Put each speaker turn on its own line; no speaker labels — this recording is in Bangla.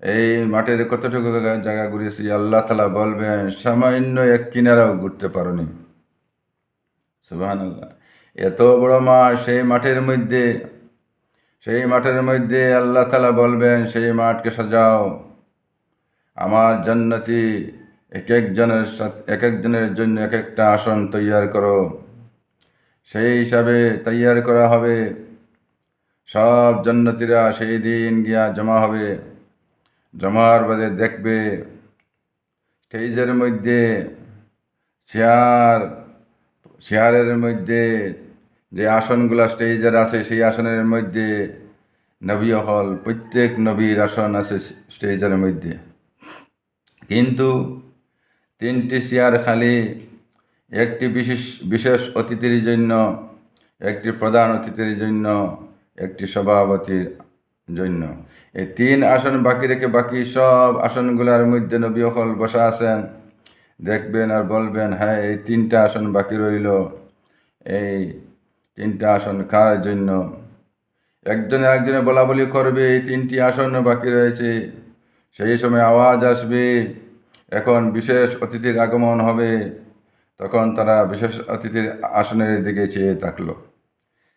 এই মাঠের কতটুকু জায়গা ঘুরেছি, আল্লাহ তাআলা বলবেন সামান্য এক কিনারাও ঘুরতে পারোনি। সুবহানাল্লাহ। এত বড় মাঠ, সেই মাঠের মধ্যে আল্লাহ তাআলা বলবেন সেই মাঠকে সাজাও, আমার জান্নাতি এক একজনের জন্য এক একটা আসন তৈয়ার করো। সেই হিসাবে তৈয়ার করা হবে। সব জান্নাতীরা সেই দিন গিয়া জমা হবে। জমার বাদে দেখবে স্টেজের মধ্যে চেয়ার চেয়ারের মধ্যে যে আসনগুলা স্টেজের আছে, সেই আসনের মধ্যে নবী হল, প্রত্যেক নবীর আসন আছে স্টেজের মধ্যে। কিন্তু 3টি চেয়ার খালি, একটি বিশেষ অতিথির জন্য, একটি প্রধান অতিথির জন্য, একটি সভাপতির জন্য। এই 3 আসন বাকি রেখে বাকি সব আসনগুলোর মধ্যে নবী হল বসা আছেন। দেখবেন আর বলবেন, হ্যাঁ এই 3টা আসন বাকি রইল, এই 3টা আসন কার জন্য? একজনে বলা বলি করবে এই 3টি আসন বাকি রয়েছে। সেই সময় আওয়াজ আসবে, এখন বিশেষ অতিথির আগমন হবে। তখন তারা বিশেষ অতিথির আসনের দিকে চেয়ে থাকলো।